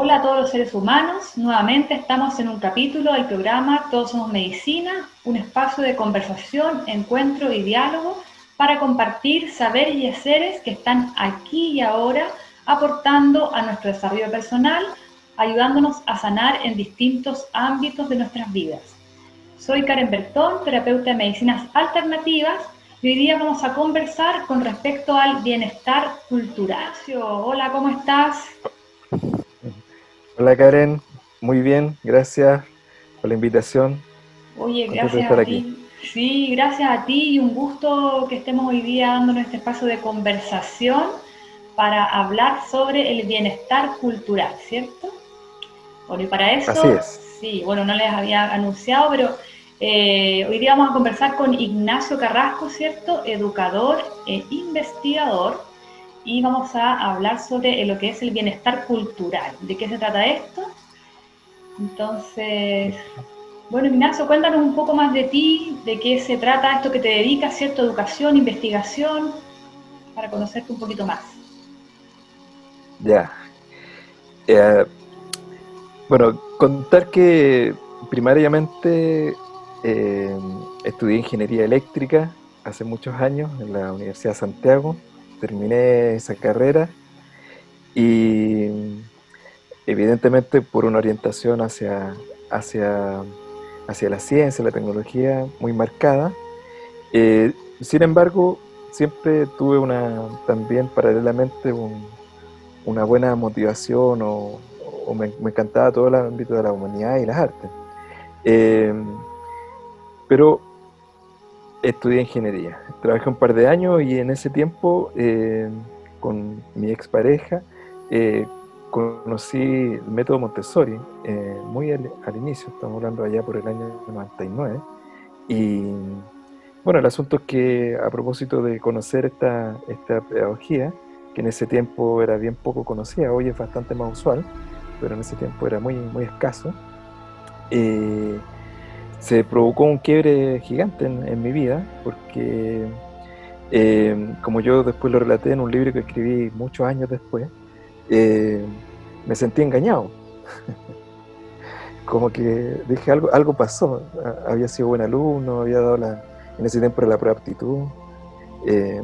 Hola a todos los seres humanos, nuevamente estamos en un capítulo del programa Todos Somos Medicina, un espacio de conversación, encuentro y diálogo para compartir saberes y haceres que están aquí y ahora aportando a nuestro desarrollo personal, ayudándonos a sanar en distintos ámbitos de nuestras vidas. Soy Karen Bertón, terapeuta de medicinas alternativas, y hoy día vamos a conversar con respecto al bienestar cultural. Hola, ¿cómo estás? Hola Karen, muy bien, gracias por la invitación. Oye, Contento de gracias estar a aquí. ti. Sí, gracias a ti y un gusto que estemos hoy día dándonos este espacio de conversación para hablar sobre el bienestar cultural, ¿cierto? Bueno, y para Así eso, es. sí, bueno, no les había anunciado, pero hoy día vamos a conversar con Ignacio Carrasco, ¿cierto? Educador e investigador, y vamos a hablar sobre lo que es el bienestar cultural. ¿De qué se trata esto? Entonces, bueno, Ignacio, cuéntanos un poco más de ti, de qué se trata esto que te dedicas, ¿cierto? Educación, investigación, para conocerte un poquito más. Ya. Eh, bueno, contar que primariamente eh, estudié ingeniería eléctrica hace muchos años en la Universidad de Santiago. Terminé esa carrera y evidentemente por una orientación hacia, hacia la ciencia, la tecnología muy marcada. Sin embargo, siempre tuve también paralelamente una buena motivación o me encantaba todo el ámbito de la humanidad y las artes. Eh, pero estudié ingeniería. Trabajé un par de años y en ese tiempo con mi expareja eh, conocí el método Montessori muy al inicio, estamos hablando allá por el año 99. Y bueno, el asunto es que a propósito de conocer esta pedagogía, que en ese tiempo era bien poco conocida, hoy es bastante más usual, pero en ese tiempo era muy escaso, eh, se provocó un quiebre gigante en mi vida, porque como yo después lo relaté en un libro que escribí muchos años después, eh, me sentí engañado, como que dije algo pasó, había sido buen alumno, había dado en ese tiempo era la prueba de aptitud,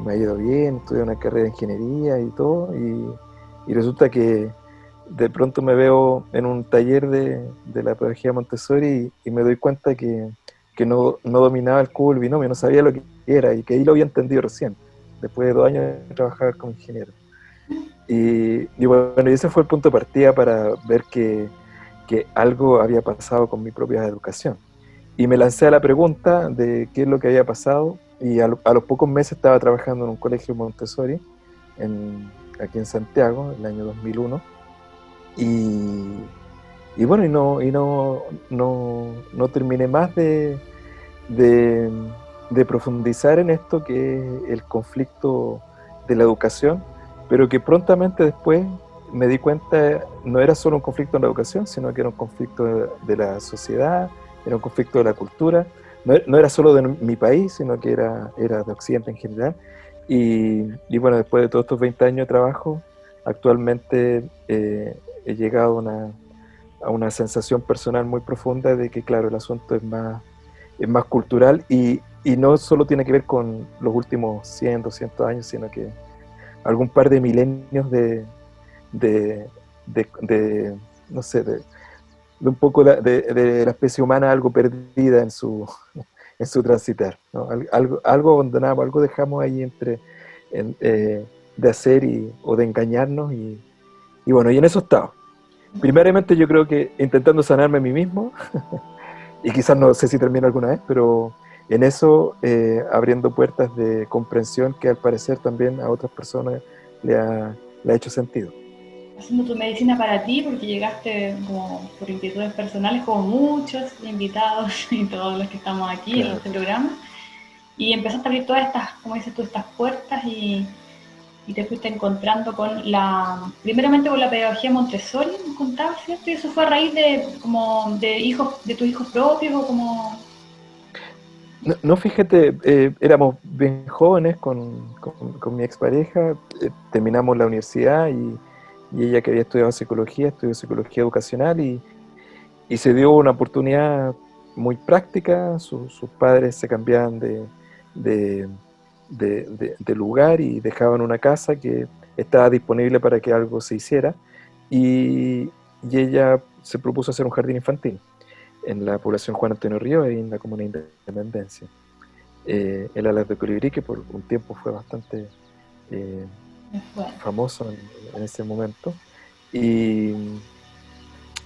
me ha ido bien, estudié una carrera de ingeniería y todo, y resulta que de pronto me veo en un taller de la pedagogía Montessori y me doy cuenta que no dominaba el cubo del binomio, no sabía lo que era y que ahí lo había entendido recién, después de 2 años de trabajar como ingeniero. Y bueno, y ese fue el punto de partida para ver que algo había pasado con mi propia educación. Y me lancé a la pregunta de qué es lo que había pasado y a los pocos meses estaba trabajando en un colegio Montessori aquí en Santiago, en el año 2001. Y, y bueno, no terminé más de, de profundizar en esto que es el conflicto de la educación, pero que prontamente después me di cuenta no era solo un conflicto en la educación, sino que era un conflicto de la sociedad, era un conflicto de la cultura, no era solo de mi país, sino que era de Occidente en general. Y bueno, después de todos estos 20 años de trabajo, actualmente he llegado a una sensación personal muy profunda de que, claro, el asunto es más cultural y no solo tiene que ver con los últimos 100, 200 años, sino que algún par de milenios de, de no sé, de un poco de la especie humana algo perdida en su transitar, ¿no? Algo abandonamos, algo dejamos ahí de hacer o de engañarnos y bueno, y en eso estaba. Primariamente yo creo que intentando sanarme a mí mismo, y quizás no sé si termino alguna vez, pero en eso abriendo puertas de comprensión que al parecer también a otras personas le ha hecho sentido. Haciendo tu medicina para ti, porque llegaste como por inquietudes personales, como muchos invitados y todos los que estamos aquí en Claro. este programa, y empezaste a abrir todas estas, como dices tú, estas puertas y te fuiste encontrando con primeramente con la pedagogía Montessori, me contabas, ¿cierto? Y eso fue a raíz de, como, de hijos, de tus hijos propios o como... No, no, fíjate, éramos bien jóvenes con mi expareja, terminamos la universidad y ella que había estudiado psicología, estudió psicología educacional y se dio una oportunidad muy práctica. Sus padres se cambiaban de, de lugar y dejaban una casa que estaba disponible para que algo se hiciera, y ella se propuso hacer un jardín infantil en la población Juan Antonio Ríos, ahí en la comuna de Independencia, el Alas de Colibrí, que por un tiempo fue bastante eh, Bueno, famoso en ese momento. Y,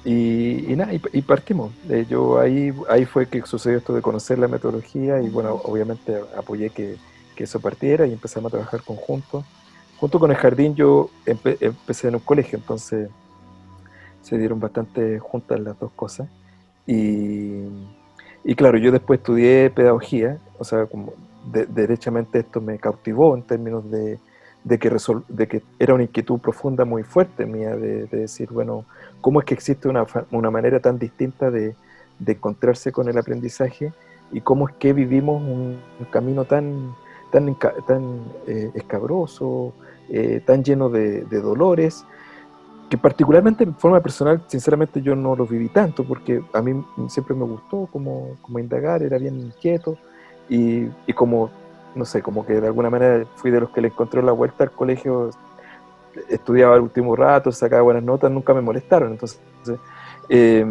y nada, y partimos. Yo ahí fue que sucedió esto de conocer la metodología y bueno, obviamente apoyé que eso partiera y empezamos a trabajar conjuntos. Junto con el jardín yo empecé en un colegio, entonces se dieron bastante juntas las dos cosas. Y, y claro, yo después estudié pedagogía, o sea, como derechamente esto me cautivó en términos de que era una inquietud profunda muy fuerte mía, de decir, bueno, ¿cómo es que existe una manera tan distinta de encontrarse con el aprendizaje y cómo es que vivimos un camino tan escabroso, tan lleno de dolores? Que particularmente en forma personal, sinceramente yo no lo viví tanto, porque a mí siempre me gustó como indagar, era bien inquieto, y como, no sé, como que de alguna manera fui de los que le encontró la vuelta al colegio, estudiaba el último rato, sacaba buenas notas, nunca me molestaron, entonces, eh,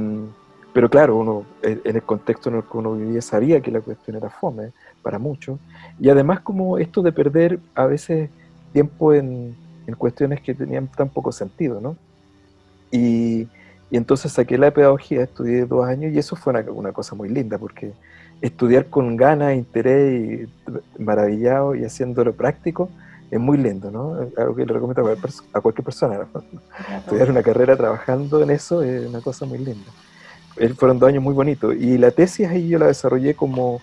pero claro, uno en el contexto en el que uno vivía sabía que la cuestión era fome para muchos, y además como esto de perder a veces tiempo en cuestiones que tenían tan poco sentido, ¿no? Y, y entonces saqué la pedagogía, estudié 2 años y eso fue una cosa muy linda porque estudiar con ganas, interés y maravillado y haciéndolo práctico es muy lindo, ¿no? Es algo que le recomiendo a cualquier persona, ¿no? para Estudiar todos. una carrera trabajando en eso es una cosa muy linda. Fueron 2 años muy bonitos y la tesis ahí yo la desarrollé como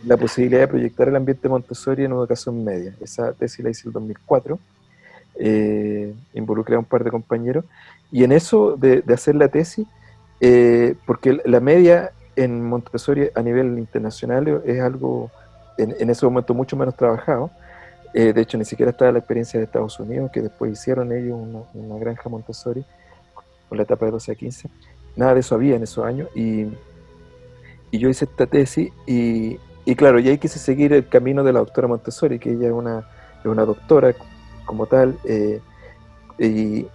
la posibilidad de proyectar el ambiente Montessori en educación media. Esa tesis la hice en el 2004, involucré a un par de compañeros, y en eso de hacer la tesis, porque la media en Montessori a nivel internacional es algo en ese momento mucho menos trabajado. De hecho, ni siquiera estaba la experiencia de Estados Unidos, que después hicieron ellos una granja Montessori con la etapa de 12 a 15. Nada de eso había en esos años, y yo hice esta tesis, y claro, y ahí quise seguir el camino de la doctora Montessori, que ella es una doctora como tal, y,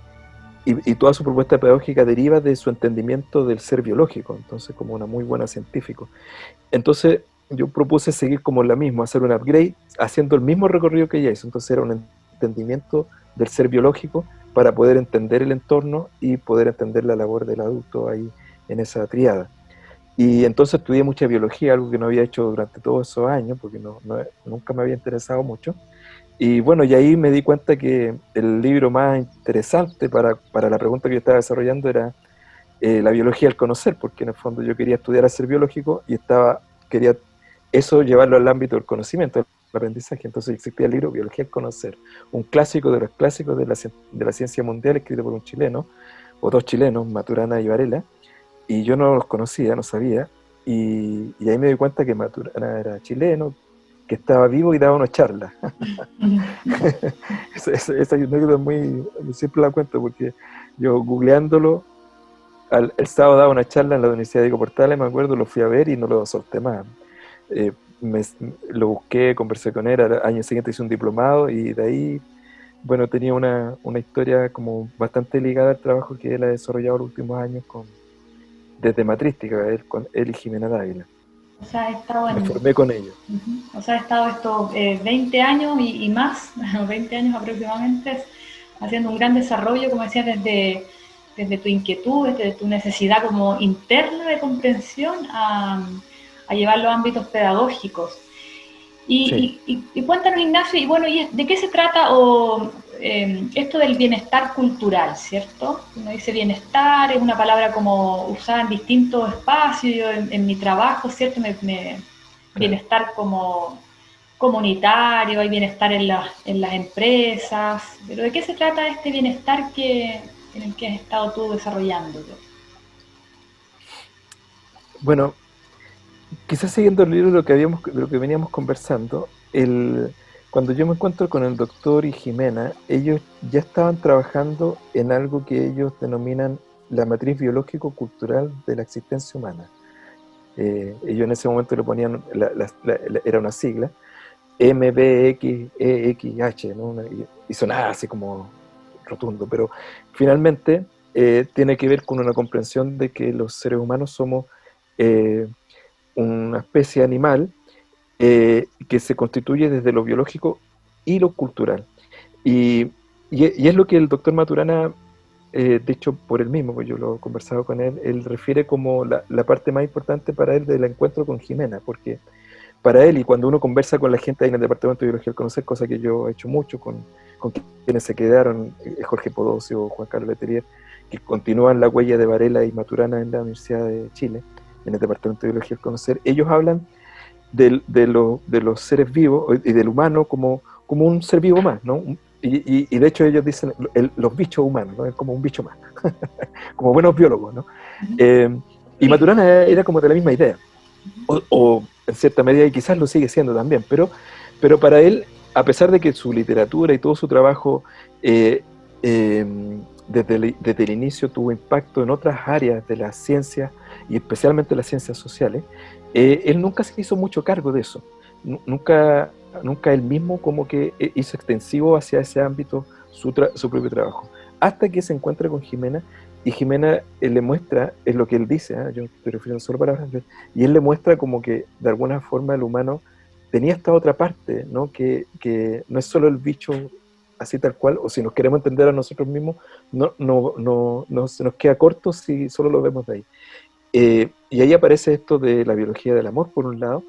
y toda su propuesta pedagógica deriva de su entendimiento del ser biológico, entonces como una muy buena científico. Entonces yo propuse seguir como la misma, hacer un upgrade, haciendo el mismo recorrido que ella hizo, entonces era un entendimiento del ser biológico para poder entender el entorno y poder entender la labor del adulto ahí en esa triada. Y entonces estudié mucha biología, algo que no había hecho durante todos esos años, porque nunca me había interesado mucho. Y bueno, y ahí me di cuenta que el libro más interesante para la pregunta que yo estaba desarrollando era la biología al conocer, porque en el fondo yo quería estudiar a ser biológico y quería eso llevarlo al ámbito del conocimiento, del aprendizaje. Entonces existía el libro Biología al conocer, un clásico de los clásicos de la ciencia mundial, escrito por un chileno, o dos chilenos, Maturana y Varela, y yo no los conocía, no sabía, y ahí me di cuenta que Maturana era chileno, que estaba vivo y daba una charla. Esa anécdota es muy, siempre la cuento porque yo googleándolo, el sábado daba una charla en la Universidad de Diego Portales, me acuerdo, lo fui a ver y no lo solté más. Eh, me, lo busqué, conversé con él, al año siguiente hice un diplomado y de ahí, bueno, tenía una historia como bastante ligada al trabajo que él ha desarrollado los últimos años desde matrística, él y Jimena Dávila. O sea, he estado Me en, formé con ellos. o sea, he estado estos 20 años y más, 20 años aproximadamente, haciendo un gran desarrollo, como decías, desde tu inquietud, desde tu necesidad como interna de comprensión a llevar los ámbitos pedagógicos. Sí. Y cuéntanos, Ignacio, y bueno, ¿y de qué se trata esto del bienestar cultural, cierto? Uno dice bienestar, es una palabra como usada en distintos espacios, yo en mi trabajo, ¿cierto? Claro. Bienestar como comunitario, hay bienestar en las empresas, pero ¿de qué se trata este bienestar en el que has estado tú desarrollando? Bueno, quizás siguiendo el libro de lo que veníamos conversando, cuando yo me encuentro con el doctor y Jimena, ellos ya estaban trabajando en algo que ellos denominan la matriz biológico-cultural de la existencia humana. Ellos en ese momento le ponían, era una sigla, MBXEXH, ¿no? Y sonaba así como rotundo, pero finalmente tiene que ver con una comprensión de que los seres humanos somos eh, una especie animal que se constituye desde lo biológico y lo cultural. Y es lo que el doctor Maturana, de hecho por él mismo, pues yo lo he conversado con él, él refiere como la parte más importante para él del encuentro con Jimena, porque para él, y cuando uno conversa con la gente ahí en el departamento de biología del conocer, cosa que yo he hecho mucho con quienes se quedaron, Jorge Podosio, Juan Carlos Letelier, que continúan la huella de Varela y Maturana en la Universidad de Chile, en el departamento de biología del conocer, ellos hablan de los seres vivos y del humano como un ser vivo más, ¿no? Y de hecho ellos dicen los bichos humanos, ¿no? Es como un bicho más, como buenos biólogos, ¿no? Y Maturana era como de la misma idea, o en cierta medida, y quizás lo sigue siendo también, pero para él, a pesar de que su literatura y todo su trabajo desde el inicio tuvo impacto en otras áreas de las ciencias, y especialmente las ciencias sociales, él nunca se hizo mucho cargo de eso. Nunca él mismo como que hizo extensivo hacia ese ámbito su propio trabajo. Hasta que se encuentra con Jimena, y Jimena le muestra, es lo que él dice, yo estoy refiriendo solo palabras, y él le muestra como que de alguna forma el humano tenía esta otra parte, ¿no? Que no es solo el bicho así tal cual, o si nos queremos entender a nosotros mismos, no se nos queda corto si solo lo vemos de ahí. Y ahí aparece esto de la biología del amor, por un lado,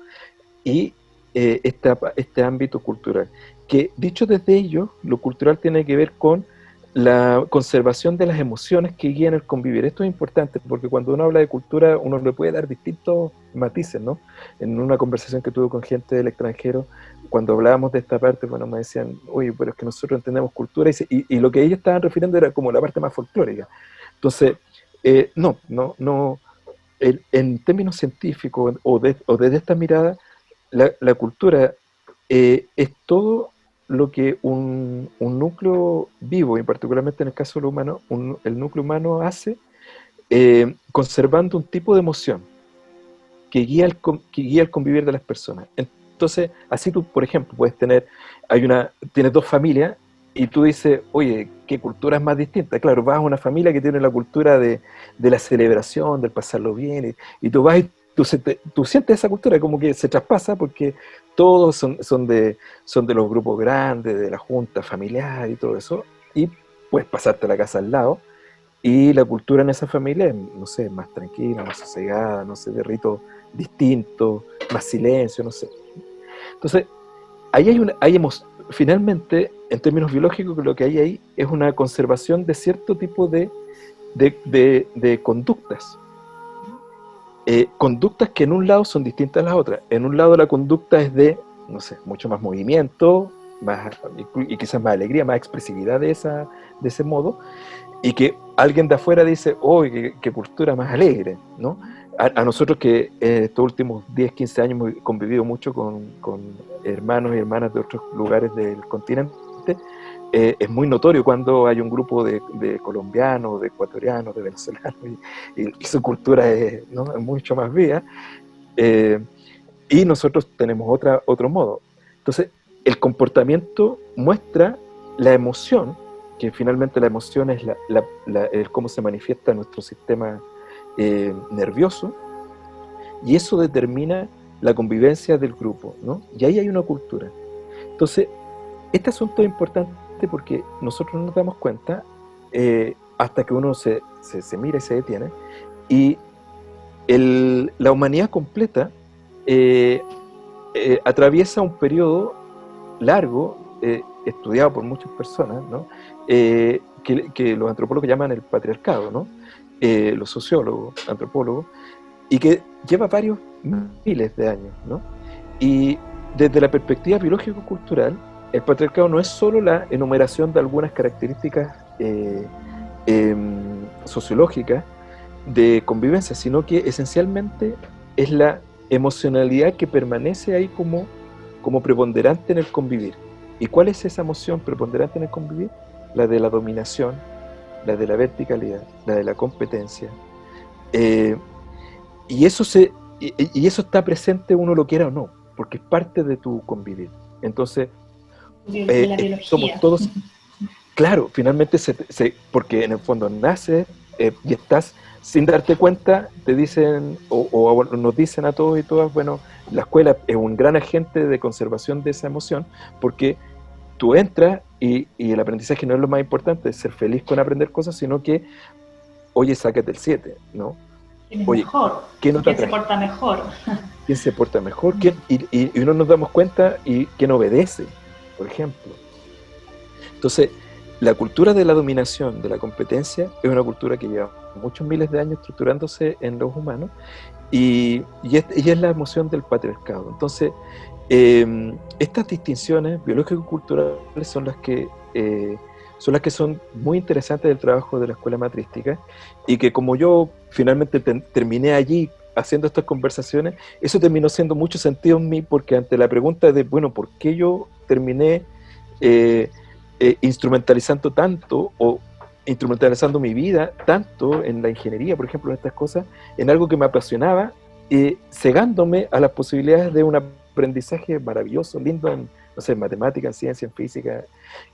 y este ámbito cultural, que dicho desde ello, lo cultural tiene que ver con la conservación de las emociones que guían el convivir. Esto es importante, porque cuando uno habla de cultura, uno le puede dar distintos matices, ¿no? En una conversación que tuve con gente del extranjero, cuando hablábamos de esta parte, bueno, me decían, oye, pero es que nosotros entendemos cultura, y lo que ellos estaban refiriendo era como la parte más folclórica. Entonces, no, en términos científicos o desde esta mirada, la cultura es todo lo que un núcleo vivo, y particularmente en el caso del humano, el núcleo humano hace conservando un tipo de emoción que guía el convivir de las personas. Entonces, así tú, por ejemplo, puedes tienes dos familias y tú dices, oye, ¿qué cultura es más distinta? Claro, vas a una familia que tiene la cultura de la celebración, del pasarlo bien, y tú vas y tú sientes esa cultura como que se traspasa porque todos son de los grupos grandes, de la junta familiar y todo eso, y puedes pasarte a la casa al lado, y la cultura en esa familia es, no sé, más tranquila, más sosegada, no sé, de ritos distintos, más silencio, no sé. Entonces, ahí finalmente, en términos biológicos, lo que hay ahí es una conservación de cierto tipo de conductas. Conductas que en un lado son distintas a las otras. En un lado la conducta es de, no sé, mucho más movimiento, y quizás más alegría, más expresividad de ese modo, y que alguien de afuera dice, oh, qué cultura más alegre, ¿no? A nosotros que estos últimos 10, 15 años hemos convivido mucho con hermanos y hermanas de otros lugares del continente, es muy notorio cuando hay un grupo de colombianos, de ecuatorianos, de venezolanos, y su cultura es, ¿no?, es mucho más viva, y nosotros tenemos otro modo. Entonces, el comportamiento muestra la emoción, que finalmente la emoción es el cómo se manifiesta nuestro sistema nervioso, y eso determina la convivencia del grupo, ¿no? Y ahí hay una cultura. Entonces, este asunto es importante porque nosotros no nos damos cuenta hasta que uno se mira y se detiene, y la humanidad completa atraviesa un periodo largo, estudiado por muchas personas, ¿no? Que los antropólogos llaman el patriarcado, ¿no? Los sociólogos, antropólogos, y que lleva varios miles de años, ¿no? Y desde la perspectiva biológico-cultural, el patriarcado no es solo la enumeración de algunas características sociológicas de convivencia, sino que esencialmente es la emocionalidad que permanece ahí como preponderante en el convivir. ¿Y cuál es esa emoción preponderante en el convivir? La de la dominación, la de la verticalidad, la de la competencia. Eh, y, eso y eso está presente uno lo quiera o no, porque es parte de tu convivir. Entonces, De la somos biología. todos, claro, finalmente, porque en el fondo naces y estás sin darte cuenta, te dicen, o nos dicen a todos y todas, bueno, la escuela es un gran agente de conservación de esa emoción, porque tú entras y el aprendizaje no es lo más importante, es ser feliz con aprender cosas, sino que, oye, sácate el 7, ¿no? ¿Quién es Oye, mejor? ¿qué nota ¿Quién se traje? porta mejor? ¿Quién se porta mejor? Y no nos damos cuenta y quién obedece, por ejemplo. Entonces, la cultura de la dominación, de la competencia, es una cultura que lleva muchos miles de años estructurándose en los humanos y es la emoción del patriarcado. Entonces, estas distinciones biológico-culturales son las que son muy interesantes del trabajo de la escuela matrística y que como yo finalmente terminé allí haciendo estas conversaciones, eso terminó siendo mucho sentido en mí porque ante la pregunta de, bueno, ¿por qué yo terminé eh, instrumentalizando tanto o instrumentalizando mi vida tanto en la ingeniería, por ejemplo, en estas cosas, en algo que me apasionaba, cegándome a las posibilidades de un aprendizaje maravilloso, lindo en, no sé, en matemática, en ciencia, en física,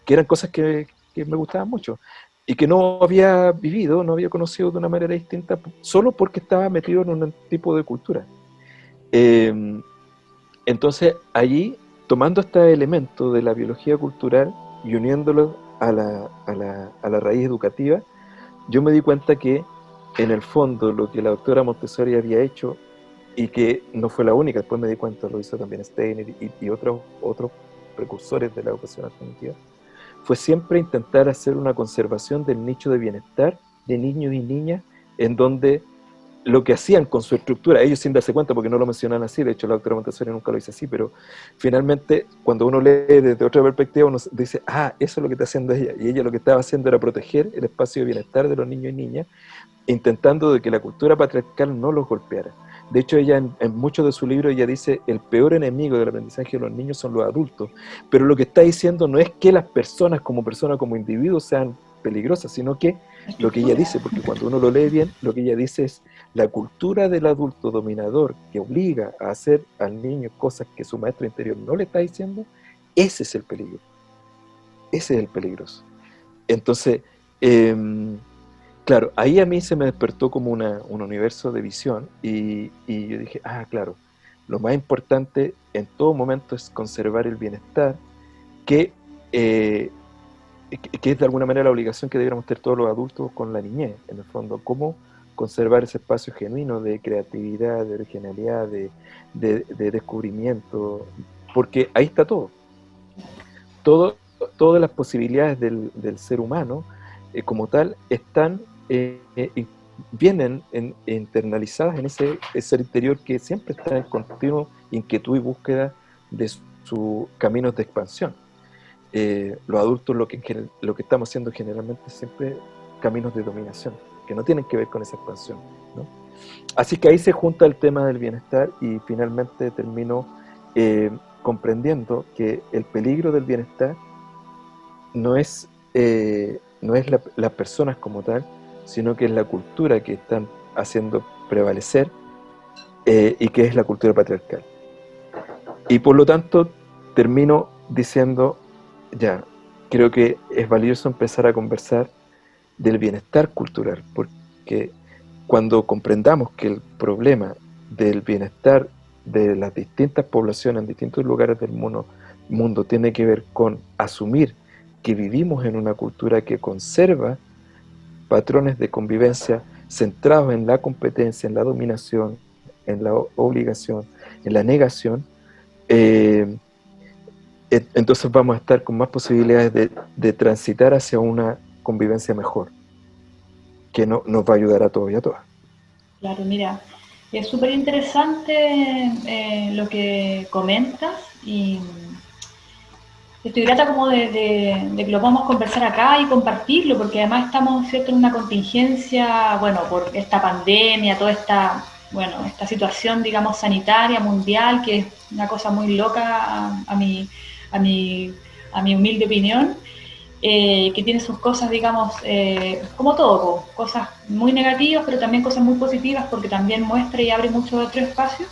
que eran cosas que me gustaban mucho y que no había vivido, no había conocido de una manera distinta, solo porque estaba metido en un tipo de cultura. Eh, entonces, allí, tomando este elemento de la biología cultural y uniéndolo a la raíz educativa, yo me di cuenta que, en el fondo, lo que la doctora Montessori había hecho, y que no fue la única, después me di cuenta, lo hizo también Steiner y otros precursores de la educación alternativa, fue siempre intentar hacer una conservación del nicho de bienestar de niños y niñas, en donde lo que hacían con su estructura, ellos sin darse cuenta, porque no lo mencionan así, de hecho la doctora Montessori nunca lo dice así, pero finalmente cuando uno lee desde otra perspectiva, uno dice, ah, eso es lo que está haciendo ella, y ella lo que estaba haciendo era proteger el espacio de bienestar de los niños y niñas, intentando de que la cultura patriarcal no los golpeara. De hecho, ella en muchos de sus libros, ella dice, el peor enemigo del aprendizaje de los niños son los adultos, pero lo que está diciendo no es que las personas como individuos sean peligrosas, sino que lo que ella Estructura. dice, porque cuando uno lo lee bien, lo que ella dice es la cultura del adulto dominador que obliga a hacer al niño cosas que su maestro interior no le está diciendo, ese es el peligro. Ese es el peligroso. Entonces, claro, ahí a mí se me despertó como un universo de visión y yo dije, ah, claro, lo más importante en todo momento es conservar el bienestar, que, eh, que es de alguna manera la obligación que deberíamos tener todos los adultos con la niñez, en el fondo, cómo conservar ese espacio genuino de creatividad, de originalidad, de descubrimiento, porque ahí está todo. todo Todas las posibilidades del ser humano como tal están vienen internalizadas en ese ser interior que siempre está en continuo inquietud y búsqueda de sus caminos de expansión. Los adultos lo que estamos haciendo generalmente es siempre caminos de dominación, que no tienen que ver con esa expansión, ¿no? Así que ahí se junta el tema del bienestar y finalmente termino comprendiendo que el peligro del bienestar no es las personas como tal, sino que es la cultura que están haciendo prevalecer y que es la cultura patriarcal. Y por lo tanto termino diciendo, ya, creo que es valioso empezar a conversar del bienestar cultural, porque cuando comprendamos que el problema del bienestar de las distintas poblaciones en distintos lugares del mundo tiene que ver con asumir que vivimos en una cultura que conserva patrones de convivencia centrados en la competencia, en la dominación, en la obligación, en la negación, eh, entonces vamos a estar con más posibilidades de transitar hacia una convivencia mejor, que nos va a ayudar a todos y a todas. Claro, mira, es súper interesante lo que comentas y estoy grata como de que lo podamos conversar acá y compartirlo, porque además estamos, ¿cierto?, en una contingencia, bueno, por esta pandemia, toda esta, bueno, esta situación, digamos, sanitaria mundial, que es una cosa muy loca a mi a mi humilde opinión, que tiene sus cosas, digamos, como todo, cosas muy negativas, pero también cosas muy positivas, porque también muestra y abre mucho otro espacio.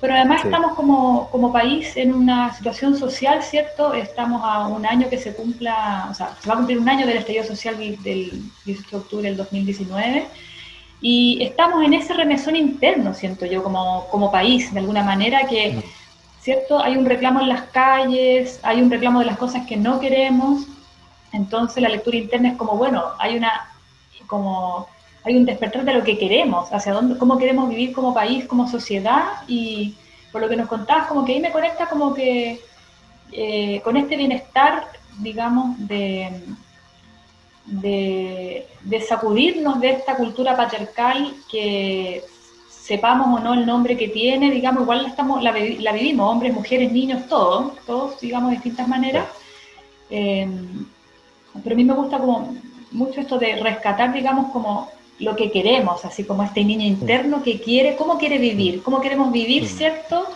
Pero además Sí, estamos como país en una situación social, ¿cierto? Estamos a un año que se cumpla, o sea, se va a cumplir un año del estallido social del 18 de octubre del 2019, y estamos en ese remesón interno, siento yo, como país, de alguna manera, que, mm, ¿cierto? Hay un reclamo en las calles, hay un reclamo de las cosas que no queremos, entonces la lectura interna es como, bueno, como, hay un despertar de lo que queremos, hacia dónde, cómo queremos vivir como país, como sociedad, y por lo que nos contabas, como que ahí me conecta como que con este bienestar, digamos, de sacudirnos de esta cultura patriarcal que sepamos o no el nombre que tiene, digamos, igual la vivimos, hombres, mujeres, niños, todos, digamos, de distintas maneras. claro. Eh, pero a mí me gusta como mucho esto de rescatar, digamos, como lo que queremos, así como este niño Mm, interno que quiere, cómo quiere mm, vivir, cómo queremos vivir, mm, ¿cierto?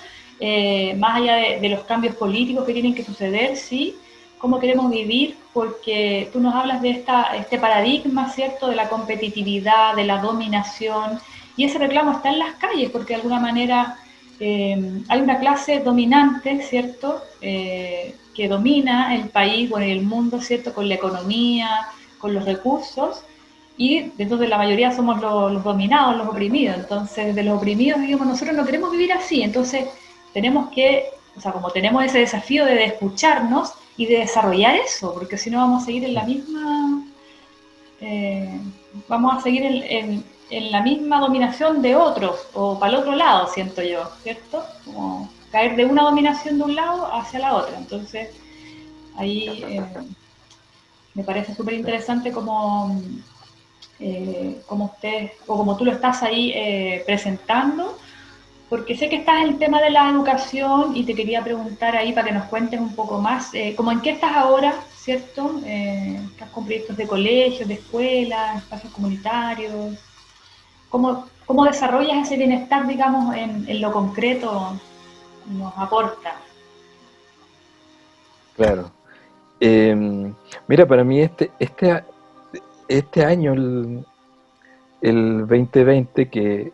Más allá de los cambios políticos que tienen que suceder, sí, cómo queremos vivir, porque tú nos hablas de este paradigma, ¿cierto? De la competitividad, de la dominación, y ese reclamo está en las calles, porque de alguna manera hay una clase dominante, ¿cierto? Que domina el país, bueno, y el mundo, ¿cierto? Con la economía, con los recursos, y entonces la mayoría somos los dominados, los oprimidos. Entonces, de los oprimidos, digamos, nosotros no queremos vivir así, entonces tenemos que, o sea, como tenemos ese desafío de escucharnos y de desarrollar eso, porque si no vamos a seguir en la mm. misma eh, vamos a seguir en la misma dominación de otros o para el otro lado, siento yo, ¿cierto? Como caer de una dominación de un lado hacia la otra. Entonces, ahí me parece súper interesante como usted o como tú lo estás ahí presentando, porque sé que estás en el tema de la educación y te quería preguntar ahí para que nos cuentes un poco más, como en qué estás ahora, ¿cierto? Estás con proyectos de colegios, de escuelas, espacios comunitarios. ¿Cómo desarrollas ese bienestar, digamos, en lo concreto nos aporta? Claro. Mira, para mí este año, el 2020, que,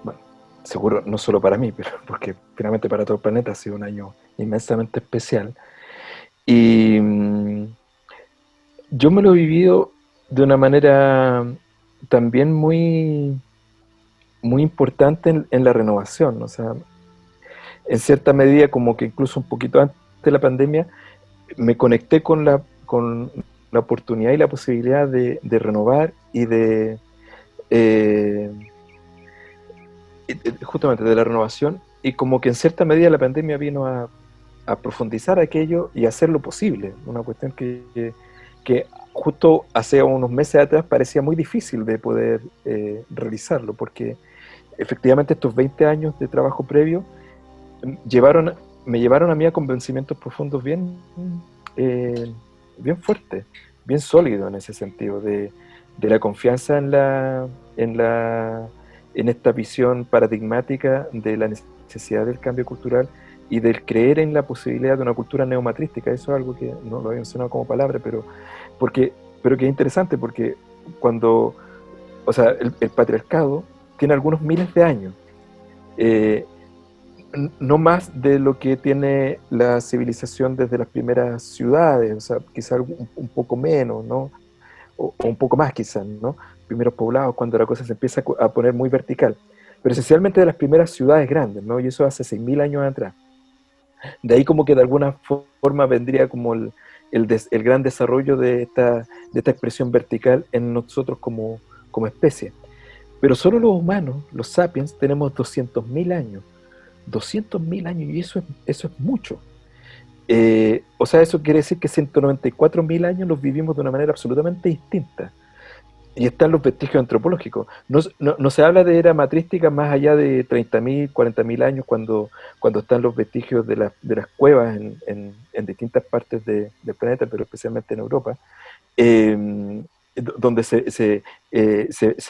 bueno, seguro no solo para mí, pero porque finalmente para todo el planeta ha sido un año inmensamente especial. Y yo me lo he vivido de una manera también muy importante en la renovación. O sea, en cierta medida, como que incluso un poquito antes de la pandemia, me conecté con la oportunidad y la posibilidad de renovar y eh, justamente de la renovación, y como que en cierta medida la pandemia vino a profundizar aquello y hacerlo posible, una cuestión que justo hace unos meses atrás parecía muy difícil de poder realizarlo, porque efectivamente estos 20 años de trabajo previo llevaron, me llevaron a mí a convencimientos profundos eh, bien fuertes, bien sólidos en ese sentido, de la confianza en, la, en esta visión paradigmática de la necesidad del cambio cultural y del creer en la posibilidad de una cultura neomatrística. Eso es algo que no lo había mencionado como palabra, porque, pero que es interesante porque cuando, o sea, el patriarcado tiene algunos miles de años. Eh, no más de lo que tiene la civilización desde las primeras ciudades, o sea, quizás un poco menos, ¿no? O un poco más quizás, ¿no? Primeros poblados, cuando la cosa se empieza a poner muy vertical. Pero esencialmente de las primeras ciudades grandes, ¿no? Y eso hace 6.000 años atrás. De ahí como que de alguna forma vendría como el gran desarrollo de esta expresión vertical en nosotros como especie. Pero solo los humanos, los sapiens, tenemos 200.000 años. 200.000 años, y eso es mucho. O sea, eso quiere decir que 194.000 años los vivimos de una manera absolutamente distinta. Y están los vestigios antropológicos. No se habla de era matrística más allá de 30.000, 40.000 años, cuando están los vestigios de las cuevas en distintas partes del planeta, pero especialmente en Europa. donde se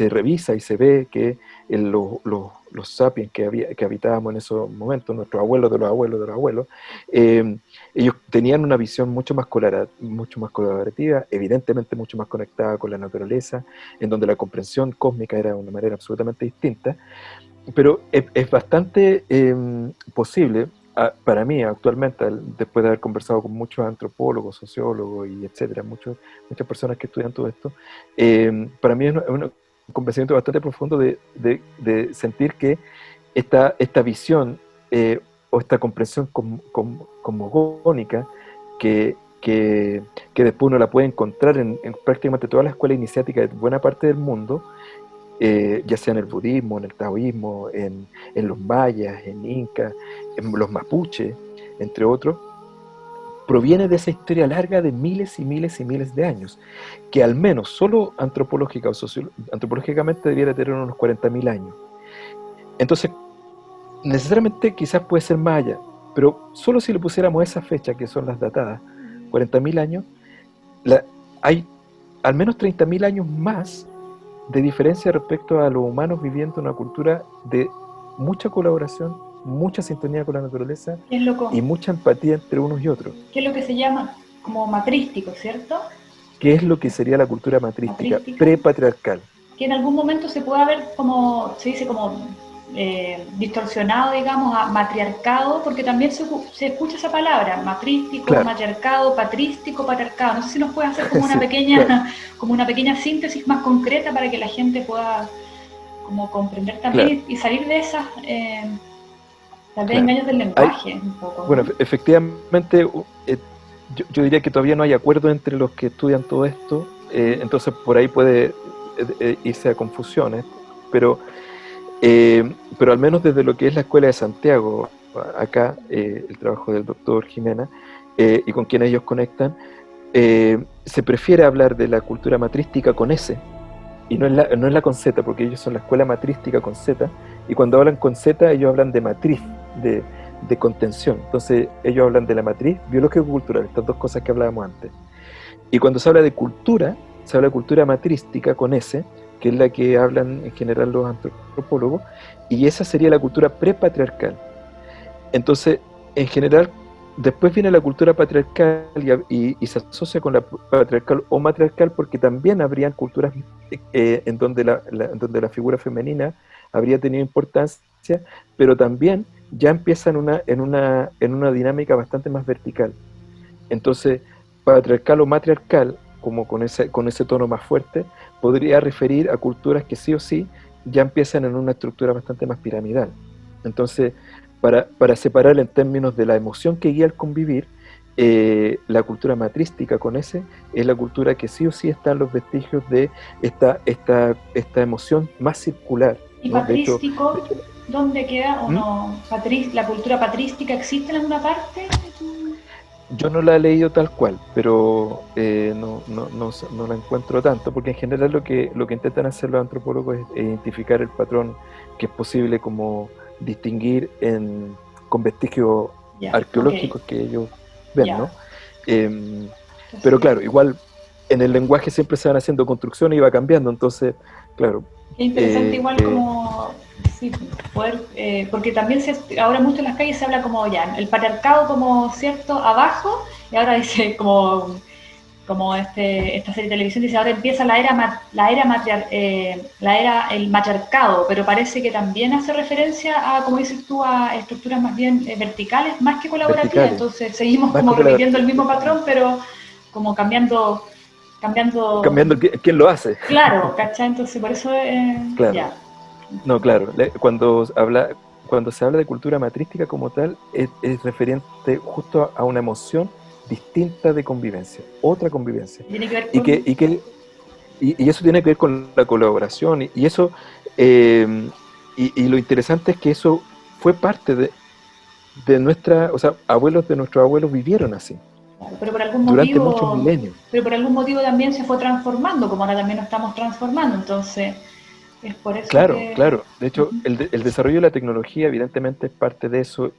revisa y se ve que los sapiens que habitábamos en esos momentos, nuestros abuelos de los abuelos de los abuelos, ellos tenían una visión mucho más colaborativa, evidentemente mucho más conectada con la naturaleza, en donde la comprensión cósmica era de una manera absolutamente distinta, pero es bastante posible, para mí actualmente, después de haber conversado con muchos antropólogos, sociólogos y etcétera, muchas personas que estudian todo esto, para mí es un convencimiento bastante profundo de sentir que esta visión o esta comprensión cosmogónica que después uno la puede encontrar en prácticamente todas las escuelas iniciáticas de buena parte del mundo, ya sea en el budismo, en el taoísmo, en los mayas, en incas, en los mapuches, entre otros, proviene de esa historia larga de miles y miles y miles de años, que al menos solo antropológica o antropológicamente debiera tener unos 40.000 años. Entonces, necesariamente quizás puede ser maya, pero solo si le pusiéramos esa fecha, que son las datadas, 40.000 años, hay al menos 30.000 años más de diferencia respecto a los humanos viviendo una cultura de mucha colaboración, mucha sintonía con la naturaleza y mucha empatía entre unos y otros. ¿Qué es lo que se llama como matrístico, cierto? ¿Qué es lo que sería la cultura matrística? Prepatriarcal? Que en algún momento se puede haber, como se dice, como distorsionado, digamos, a matriarcado, porque también se escucha esa palabra, matrístico, claro. Matriarcado, patrístico, patriarcado. No sé si nos puede hacer como una pequeña, claro. Como una pequeña síntesis más concreta para que la gente pueda como comprender también, claro. Y salir de esas tal vez engaños del lenguaje un poco. Bueno, ¿no? Efectivamente, yo diría que todavía no hay acuerdo entre los que estudian todo esto, entonces por ahí puede irse a confusiones, pero al menos desde lo que es la Escuela de Santiago, acá, el trabajo del doctor Jimena, y con quien ellos conectan, se prefiere hablar de la cultura matrística con S, y no es la con Z, porque ellos son la escuela matrística con Z, y cuando hablan con Z, ellos hablan de matriz, de contención. Entonces, ellos hablan de la matriz biológico-cultural, estas dos cosas que hablábamos antes. Y cuando se habla de cultura, se habla de cultura matrística con S, que es la que hablan en general los antropólogos, y esa sería la cultura prepatriarcal. Entonces, en general, después viene la cultura patriarcal y se asocia con la patriarcal o matriarcal, porque también habrían culturas en donde la figura femenina habría tenido importancia, pero también ya empieza en una dinámica bastante más vertical. Entonces, patriarcal o matriarcal, como con ese tono más fuerte, podría referir a culturas que sí o sí ya empiezan en una estructura bastante más piramidal. Entonces, para separar en términos de la emoción que guía el convivir, la cultura matrística con ese es la cultura que sí o sí están los vestigios de esta emoción más circular. ¿Y ¿no? Patrístico, de hecho, dónde queda? ¿O no? ¿La cultura patrística existe en alguna parte? Yo no la he leído tal cual, pero no la encuentro tanto, porque en general lo que intentan hacer los antropólogos es identificar el patrón que es posible como distinguir con vestigios arqueológicos que ellos ven, ¿no? Pero claro, igual en el lenguaje siempre se van haciendo construcciones y va cambiando, entonces, claro. Es interesante igual como... Sí, poder, porque también ahora mucho en las calles se habla como ya, el patriarcado como cierto abajo, y ahora dice como esta serie de televisión dice ahora empieza el matriarcado, pero parece que también hace referencia a, como dices tú, a estructuras más bien verticales, más que colaborativas, entonces seguimos como repitiendo el mismo patrón, pero como cambiando quién lo hace. Claro, ¿cachai? Entonces por eso claro. Ya. No, claro, cuando se habla de cultura matrística como tal, es referente justo a una emoción distinta de convivencia, otra convivencia. ¿Tiene que ver con... Y eso tiene que ver con la colaboración, y eso, y lo interesante es que eso fue parte de nuestra, o sea, abuelos de nuestros abuelos vivieron así. Claro, pero por algún durante motivo, muchos milenios. Pero por algún motivo también se fue transformando, como ahora también nos estamos transformando, entonces... Es por eso claro. De hecho, el desarrollo de la tecnología evidentemente es parte de eso.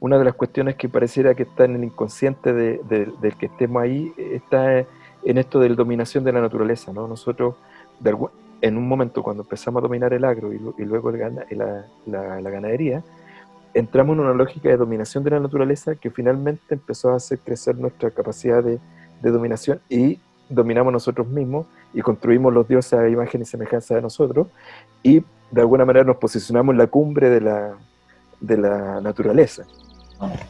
Una de las cuestiones que pareciera que está en el inconsciente del que estemos ahí está en esto de la dominación de la naturaleza, ¿no? Nosotros, en un momento cuando empezamos a dominar el agro y luego la ganadería, entramos en una lógica de dominación de la naturaleza que finalmente empezó a hacer crecer nuestra capacidad de dominación, y dominamos nosotros mismos y construimos los dioses a imagen y semejanza de nosotros, y de alguna manera nos posicionamos en la cumbre de la naturaleza.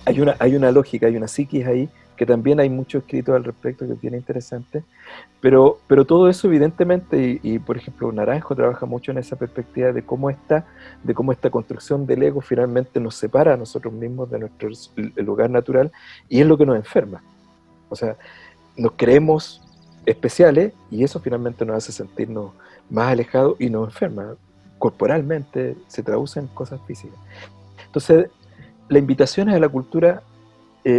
Hay una lógica, hay una psiquis ahí, que también hay mucho escrito al respecto, que es bien interesante, pero todo eso evidentemente, y por ejemplo Naranjo trabaja mucho en esa perspectiva de cómo esta construcción del ego finalmente nos separa a nosotros mismos de nuestro lugar natural, y es lo que nos enferma. O sea, nos creemos especiales y eso finalmente nos hace sentirnos más alejados y nos enferma corporalmente, se traduce en cosas físicas. Entonces, la invitación a la cultura,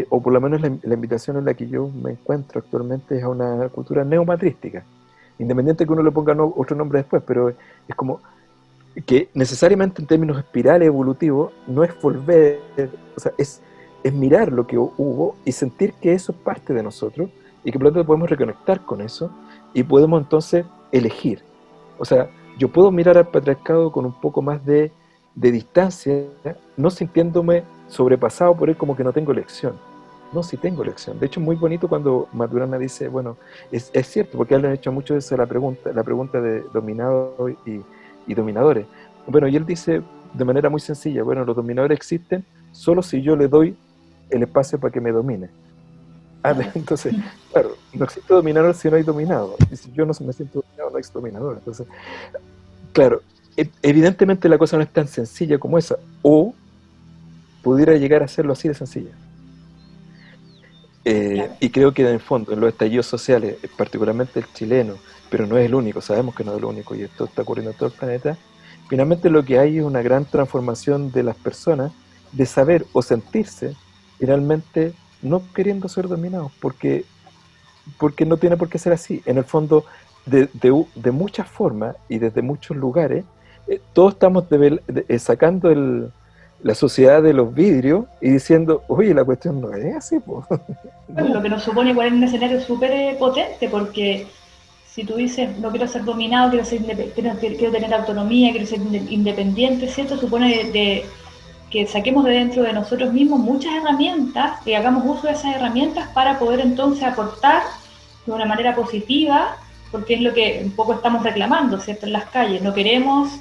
o por lo menos la invitación en la que yo me encuentro actualmente, es a una cultura neomatrística, independiente que uno le ponga otro nombre después, pero es como que necesariamente en términos espirales evolutivos no es volver, o sea, es mirar lo que hubo y sentir que eso es parte de nosotros, y que por lo tanto podemos reconectar con eso y podemos entonces elegir. O sea, yo puedo mirar al patriarcado con un poco más de distancia, no sintiéndome sobrepasado por él, como que no tengo elección. No, sí tengo elección. De hecho, es muy bonito cuando Maturana dice, bueno, es cierto, porque le han hecho mucho eso la pregunta de dominados y dominadores. Bueno, y él dice de manera muy sencilla, bueno, los dominadores existen solo si yo le doy el espacio para que me domine. Entonces, claro, no existe dominador si no hay dominado. Y si yo no me siento dominado, no existe dominador. Entonces, claro, evidentemente la cosa no es tan sencilla como esa, o pudiera llegar a serlo así de sencilla. Y creo que en el fondo, en los estallidos sociales, particularmente el chileno, pero no es el único, sabemos que no es el único, y esto está ocurriendo en todo el planeta, finalmente lo que hay es una gran transformación de las personas, de saber o sentirse finalmente no queriendo ser dominados, porque no tiene por qué ser así. En el fondo, de muchas formas y desde muchos lugares, todos estamos sacando la sociedad de los vidrios y diciendo, oye, la cuestión no es así, pues. Bueno, No. lo que nos supone igual en un escenario súper potente, porque si tú dices, no quiero ser dominado, quiero tener autonomía, quiero ser independiente, ¿cierto? Supone que saquemos de dentro de nosotros mismos muchas herramientas y hagamos uso de esas herramientas para poder entonces aportar de una manera positiva, porque es lo que un poco estamos reclamando, ¿cierto? En las calles. No queremos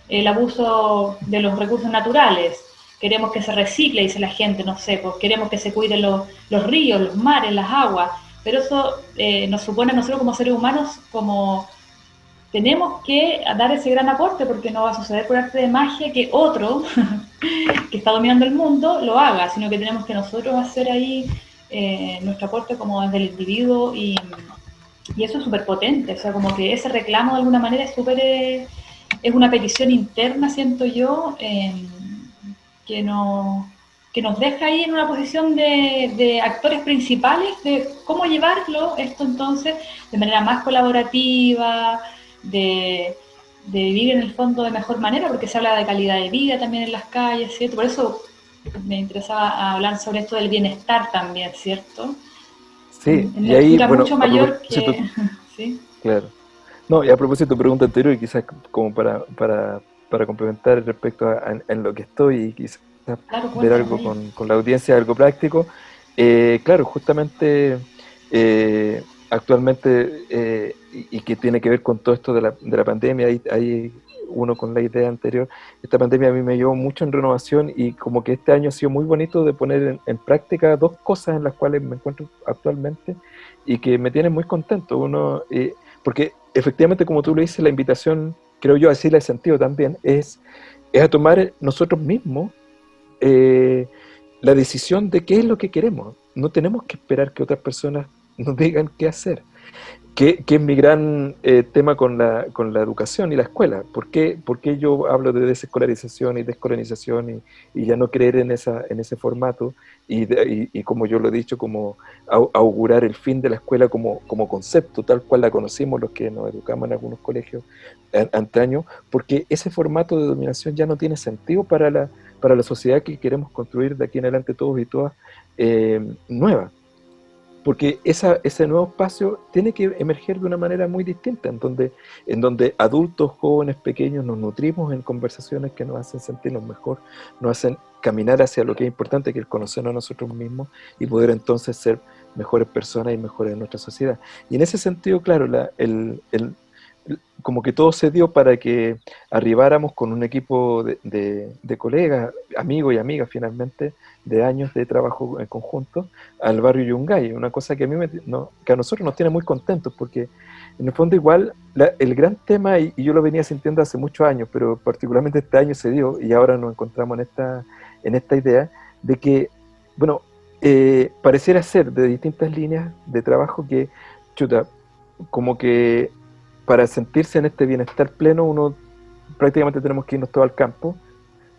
el abuso de los recursos naturales, queremos que se recicle, dice la gente, no sé, pues queremos que se cuiden los ríos, los mares, las aguas, pero eso nos supone a nosotros como seres humanos como tenemos que dar ese gran aporte, porque no va a suceder por arte de magia que otro que está dominando el mundo lo haga, sino que tenemos que nosotros hacer ahí nuestro aporte como desde el individuo, y eso es súper potente, o sea, como que ese reclamo de alguna manera es súper, es una petición interna, siento yo, que, no, que nos deja ahí en una posición de actores principales de cómo llevarlo esto entonces de manera más colaborativa, de vivir en el fondo de mejor manera, porque se habla de calidad de vida también en las calles, ¿cierto? Por eso me interesaba hablar sobre esto del bienestar también, ¿cierto? Sí, En y ahí, lectura bueno, mucho a mayor propósito, que... ¿sí? claro. No, y a propósito de tu pregunta anterior, y quizás como para complementar respecto en lo que estoy, y quizás Claro, ver cuéntanos algo ahí. con la audiencia, algo práctico, claro, justamente actualmente, y que tiene que ver con todo esto de la pandemia, hay uno con la idea anterior, esta pandemia a mí me llevó mucho en renovación, y como que este año ha sido muy bonito de poner en práctica dos cosas en las cuales me encuentro actualmente y que me tienen muy contento. Uno, porque efectivamente, como tú lo dices, la invitación, creo yo, así la he sentido también, es a tomar nosotros mismos eh, la decisión de qué es lo que queremos. No tenemos que esperar que otras personas nos digan qué hacer, que es mi gran tema con la educación y la escuela. ¿Por qué yo hablo de desescolarización y descolonización, y ya no creer en ese formato? Y como yo lo he dicho, como augurar el fin de la escuela como concepto, tal cual la conocimos los que nos educamos en algunos colegios antaño, porque ese formato de dominación ya no tiene sentido para la sociedad que queremos construir de aquí en adelante todos y todas, nueva. porque ese nuevo espacio tiene que emerger de una manera muy distinta, en donde adultos, jóvenes, pequeños nos nutrimos en conversaciones que nos hacen sentirnos mejor, nos hacen caminar hacia lo que es importante, que es conocernos a nosotros mismos y poder entonces ser mejores personas y mejores en nuestra sociedad. Y en ese sentido, claro, como que todo se dio para que arribáramos con un equipo de colegas, amigos y amigas finalmente, de años de trabajo en conjunto, al barrio Yungay, una cosa que que a nosotros nos tiene muy contentos, porque en el fondo igual el gran tema, y yo lo venía sintiendo hace muchos años, pero particularmente este año se dio, y ahora nos encontramos en esta idea, de que, bueno, pareciera ser de distintas líneas de trabajo que, chuta, como que para sentirse en este bienestar pleno, uno prácticamente tenemos que irnos todo al campo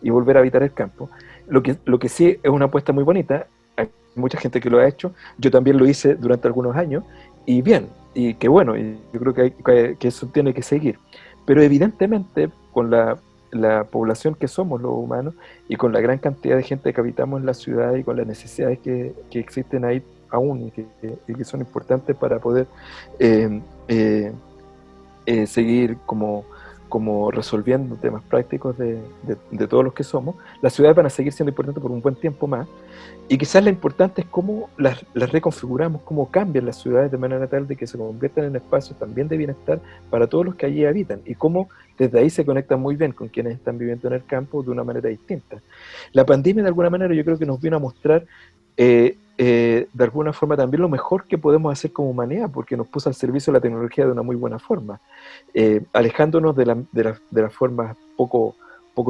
y volver a habitar el campo. Lo que sí es una apuesta muy bonita, hay mucha gente que lo ha hecho, yo también lo hice durante algunos años, y bien, y qué bueno, y yo creo que eso tiene que seguir. Pero evidentemente, con la población que somos los humanos, y con la gran cantidad de gente que habitamos en la ciudad, y con las necesidades que existen ahí aún, y que son importantes para poder eh, eh, seguir como resolviendo temas prácticos de todos los que somos, las ciudades van a seguir siendo importantes por un buen tiempo más, y quizás lo importante es cómo las reconfiguramos, cómo cambian las ciudades de manera tal de que se conviertan en espacios también de bienestar para todos los que allí habitan, y cómo desde ahí se conectan muy bien con quienes están viviendo en el campo de una manera distinta. La pandemia de alguna manera yo creo que nos vino a mostrar de alguna forma también lo mejor que podemos hacer como humanidad, porque nos puso al servicio de la tecnología de una muy buena forma, alejándonos de las formas poco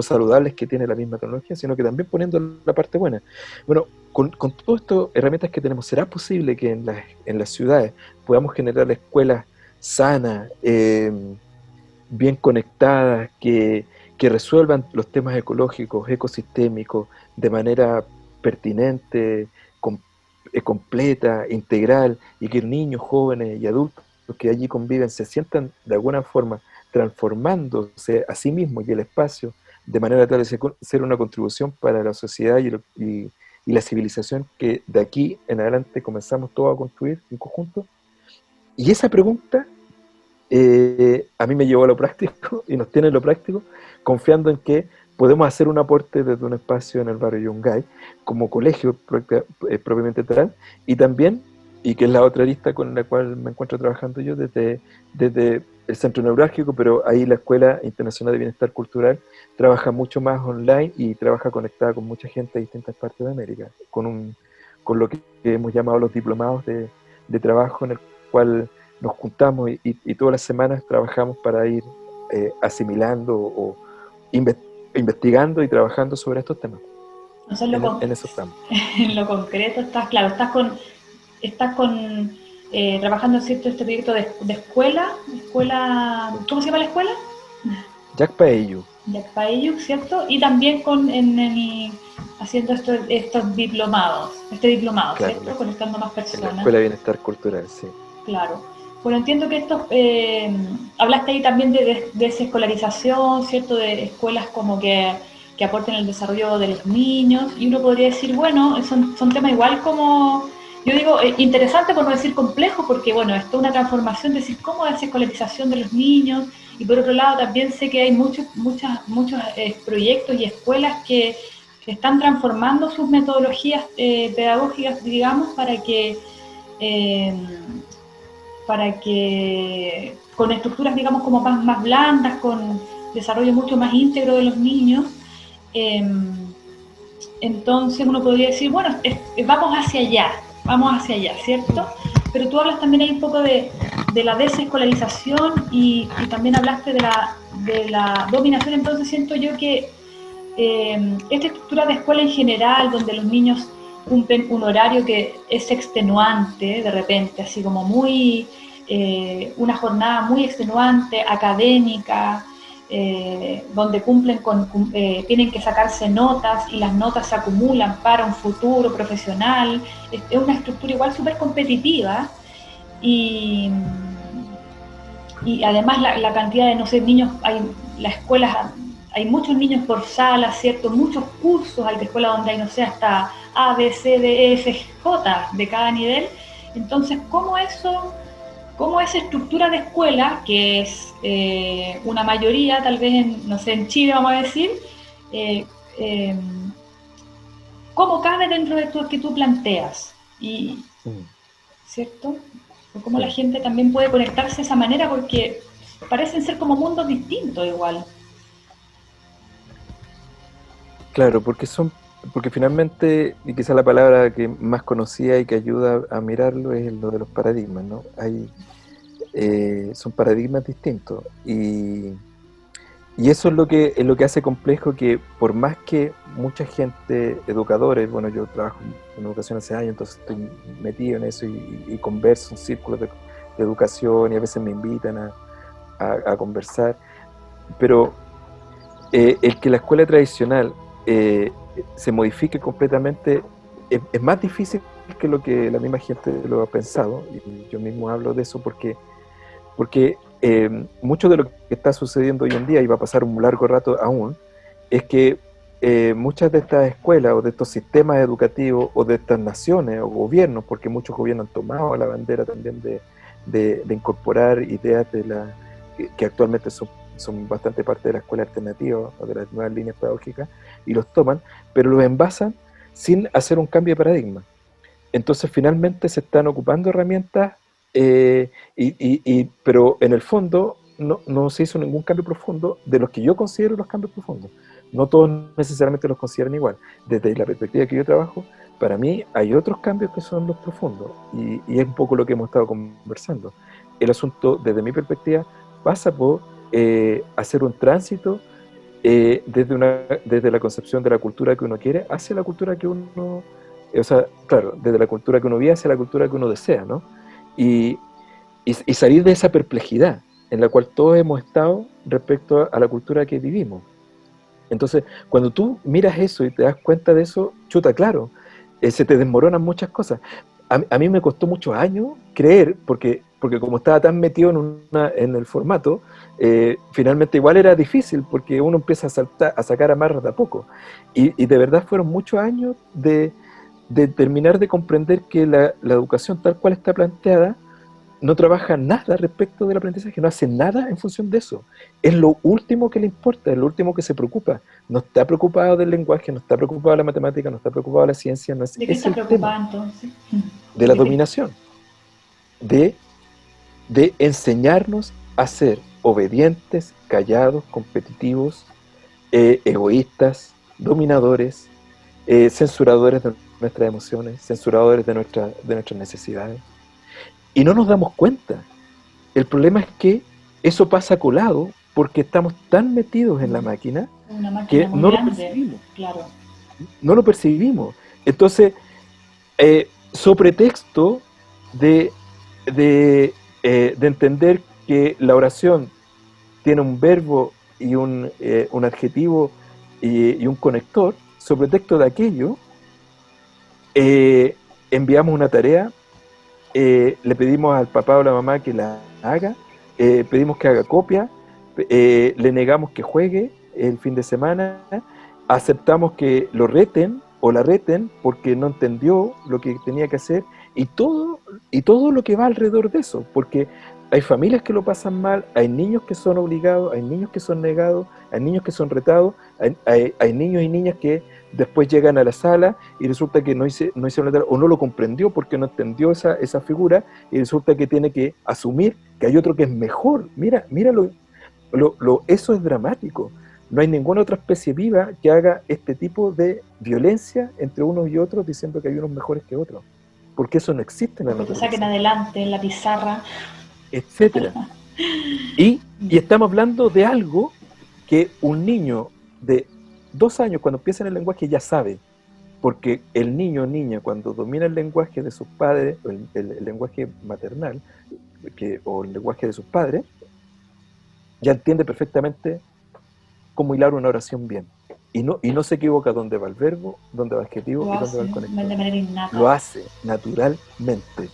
saludables que tiene la misma tecnología, sino que también poniendo la parte buena. Bueno, con todas estas herramientas que tenemos, ¿será posible que en las ciudades podamos generar escuelas sanas, bien conectadas, que resuelvan los temas ecológicos, ecosistémicos, de manera pertinente, completa, integral, y que niños, jóvenes y adultos que allí conviven se sientan de alguna forma transformándose a sí mismos y el espacio de manera tal de ser una contribución para la sociedad y la civilización que de aquí en adelante comenzamos todos a construir en conjunto? Y esa pregunta a mí me llevó a lo práctico y nos tiene en lo práctico, confiando en que podemos hacer un aporte desde un espacio en el barrio Yungay, como colegio propiamente tal, y también, y que es la otra lista con la cual me encuentro trabajando yo, desde el centro neurálgico, pero ahí la Escuela Internacional de Bienestar Cultural trabaja mucho más online y trabaja conectada con mucha gente de distintas partes de América, con lo que hemos llamado los diplomados de trabajo, en el cual nos juntamos y todas las semanas trabajamos para ir asimilando o investigando y trabajando sobre estos temas. O sea, En eso estamos. en lo concreto estás, claro, estás trabajando en cierto este proyecto de escuela, ¿cómo se llama la escuela? Jack Paello. Jack Paello, ¿cierto? Y también haciendo estos diplomados, Claro, ¿cierto? Conectando más en la personas. Escuela de Bienestar Cultural, sí. Claro. Bueno, entiendo que hablaste ahí también de desescolarización, ¿cierto? De escuelas como que aporten el desarrollo de los niños, y uno podría decir, bueno, son temas igual como, yo digo, interesante por no decir complejo, porque bueno, esto es una transformación, de decir, ¿cómo desescolarización de los niños? Y por otro lado también sé que hay muchos proyectos y escuelas que están transformando sus metodologías pedagógicas, digamos, para que con estructuras, digamos, como más blandas, con desarrollo mucho más íntegro de los niños, entonces uno podría decir, bueno, vamos hacia allá, ¿cierto? Pero tú hablas también ahí un poco de la desescolarización y también hablaste de la dominación. Entonces siento yo que esta estructura de escuela en general, donde los niños cumplen un horario que es extenuante de repente, así como una jornada muy extenuante, académica, donde tienen que sacarse notas y las notas se acumulan para un futuro profesional. Es una estructura igual súper competitiva y además la cantidad de, no sé, niños, las escuelas, hay muchos niños por sala, ¿cierto? Muchos cursos, hay de escuela donde hay, no sé, hasta A, B, C, D, E, F, J de cada nivel. Entonces, cómo esa estructura de escuela, que es una mayoría, tal vez, no sé, en Chile vamos a decir, eh, eh, cómo cabe dentro de lo que tú planteas? Y, Mm, ¿cierto? O cómo la sí. gente también puede conectarse de esa manera, porque parecen ser como mundos distintos igual. Claro, porque finalmente, y quizá la palabra que más conocida y que ayuda a mirarlo es lo de los paradigmas, ¿no? Son paradigmas distintos. Y eso es lo que hace complejo que por más que mucha gente, educadores, bueno, yo trabajo en educación hace años, entonces estoy metido en eso y converso en círculos de educación y a veces me invitan a conversar, pero el que la escuela tradicional eh, se modifique completamente es más difícil que lo que la misma gente lo ha pensado, y yo mismo hablo de eso porque mucho de lo que está sucediendo hoy en día, y va a pasar un largo rato aún, es que muchas de estas escuelas o de estos sistemas educativos o de estas naciones o gobiernos, porque muchos gobiernos han tomado la bandera también de incorporar ideas que actualmente son bastante parte de la escuela alternativa o de las nuevas líneas pedagógicas, y los toman, pero los envasan sin hacer un cambio de paradigma. Entonces finalmente se están ocupando herramientas, pero en el fondo no se hizo ningún cambio profundo de los que yo considero los cambios profundos. No todos necesariamente los consideran igual. Desde la perspectiva que yo trabajo, para mí hay otros cambios que son los profundos, y es un poco lo que hemos estado conversando. El asunto, desde mi perspectiva, pasa por hacer un tránsito desde la concepción de la cultura que uno quiere hacia la cultura que uno, o sea, claro, desde la cultura que uno vive hacia la cultura que uno desea, ¿no? Y, y salir de esa perplejidad en la cual todos hemos estado respecto a la cultura que vivimos. Entonces, cuando tú miras eso y te das cuenta de eso, chuta, claro, se te desmoronan muchas cosas. A mí me costó muchos años creer, porque como estaba tan metido en el formato, finalmente igual era difícil, porque uno empieza a sacar amarras de a poco. Y de verdad fueron muchos años de terminar de comprender que la educación tal cual está planteada no trabaja nada respecto del aprendizaje, no hace nada en función de eso. Es lo último que le importa, es lo último que se preocupa. No está preocupado del lenguaje, no está preocupado de la matemática, no está preocupado de la ciencia, no es ¿De qué ese está el tema, preocupada entonces? de la ¿De qué? dominación, de, de enseñarnos a ser obedientes, callados, competitivos, egoístas, dominadores, censuradores de nuestras emociones, censuradores de nuestras necesidades. Y no nos damos cuenta. El problema es que eso pasa colado porque estamos tan metidos en la máquina Una máquina que muy no lo grande, percibimos. claro. No lo percibimos. Entonces, sobre texto de, de entender que la oración tiene un verbo y un adjetivo y un conector, sobre texto de aquello, eh, enviamos una tarea, le pedimos al papá o la mamá que la haga, pedimos que haga copia, le negamos que juegue el fin de semana, aceptamos que lo reten o la reten porque no entendió lo que tenía que hacer, y todo lo que va alrededor de eso, porque hay familias que lo pasan mal, hay niños que son obligados, hay niños que son negados, hay niños que son retados, hay niños y niñas que después llegan a la sala y resulta que no hicieron la tarea, o no lo comprendió porque no entendió esa figura, y resulta que tiene que asumir que hay otro que es mejor. Mira eso es dramático. No hay ninguna otra especie viva que haga este tipo de violencia entre unos y otros diciendo que hay unos mejores que otros, porque eso no existe en la Porque te saquen naturaleza, adelante en la pizarra. etcétera. Y estamos hablando de algo que un niño de 2 años, cuando empieza en el lenguaje, ya sabe, porque el niño o niña, cuando domina el lenguaje de sus padres, el lenguaje maternal, o el lenguaje de sus padres, ya entiende perfectamente cómo hilar una oración bien. Y no se equivoca dónde va el verbo, dónde va el adjetivo Lo y dónde va el hacen de conector. manera Lo innata. hace naturalmente.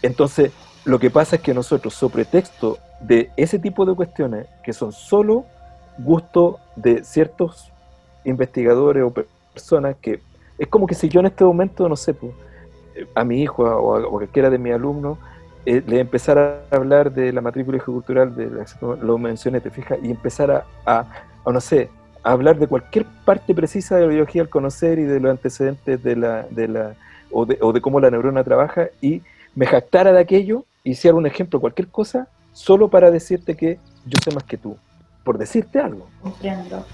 Entonces, lo que pasa es que nosotros, sobre texto de ese tipo de cuestiones, que son solo gusto de ciertos investigadores o personas, que es como que si yo en este momento, no sé, pues, a mi hijo o a cualquiera de mis alumnos, le empezar a hablar de la matrícula cultural, lo mencioné, te fijas, y empezar no sé, a hablar de cualquier parte precisa de la biología al conocer y de los antecedentes o de cómo la neurona trabaja, y me jactara de aquello, y hiciera un ejemplo, cualquier cosa, solo para decirte que yo sé más que tú, por decirte algo. Comprendo.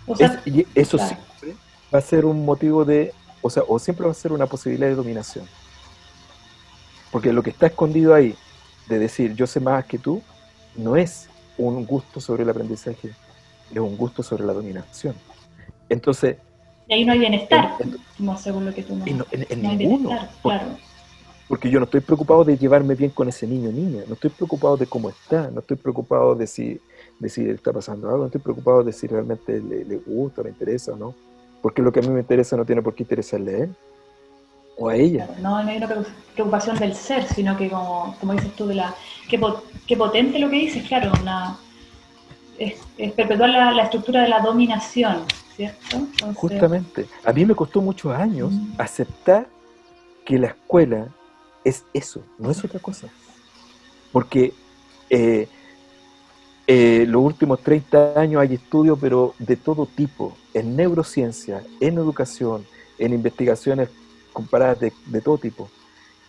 O sea, Y eso claro. siempre va a ser un motivo o siempre va a ser una posibilidad de dominación. Porque lo que está escondido ahí, de decir yo sé más que tú, no es un gusto sobre el aprendizaje, es un gusto sobre la dominación. Entonces, Y ahí no hay en, bienestar, en- como según lo que tú nos... en No hay ninguno, bienestar, claro. porque yo no estoy preocupado de llevarme bien con ese niño o niña, no estoy preocupado de cómo está, no estoy preocupado de si está pasando algo, no estoy preocupado de si realmente le gusta, le interesa o no, porque lo que a mí me interesa no tiene por qué interesarle a él o a ella. Claro, no, no hay una preocupación del ser, sino que como dices tú, qué potente lo que dices, claro, es perpetuar la estructura de la dominación, ¿cierto? Entonces, Justamente, a mí me costó muchos años mm, aceptar que la escuela es eso, no es otra cosa. Porque eh, los últimos 30 años hay estudios, pero de todo tipo, en neurociencia, en educación, en investigaciones comparadas de todo tipo,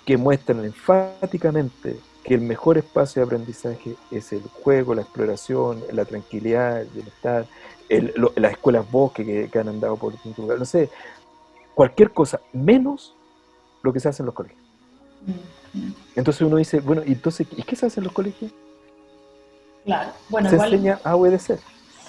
que muestran enfáticamente que el mejor espacio de aprendizaje es el juego, la exploración, la tranquilidad, el bienestar, las escuelas bosque que han andado por distintos lugares, no sé, cualquier cosa, menos lo que se hace en los colegios. mm, mm, Entonces uno dice, bueno, entonces, ¿y qué se hace en los colegios? claro, bueno, Se igual, enseña a obedecer,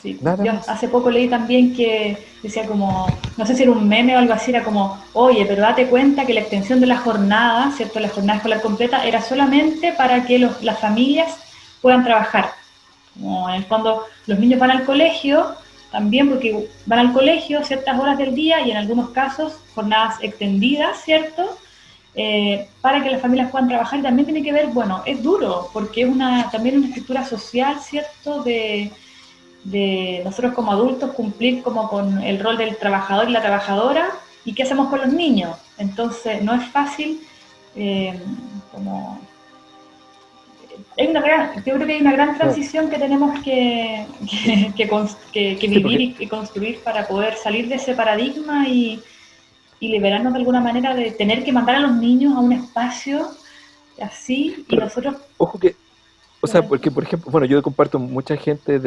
sí. nada Yo más. hace poco leí también que decía como, no sé si era un meme o algo así, era como, oye, pero date cuenta que la extensión de la jornada, ¿cierto? La jornada escolar completa era solamente para que las familias puedan trabajar. Como en el fondo los niños van al colegio, también porque van al colegio ciertas horas del día y en algunos casos jornadas extendidas, ¿cierto? Para que las familias puedan trabajar y también tiene que ver, bueno, es duro porque es también una estructura social, ¿cierto? De nosotros como adultos cumplir como con el rol del trabajador y la trabajadora y qué hacemos con los niños. Entonces no es fácil eh, como yo creo que hay una gran Claro. transición que tenemos que Sí, vivir porque, y construir para poder salir de ese paradigma y liberarnos de alguna manera de tener que mandar a los niños a un espacio así y pero nosotros ojo que, o sea, comer. porque por ejemplo, bueno, yo comparto mucha gente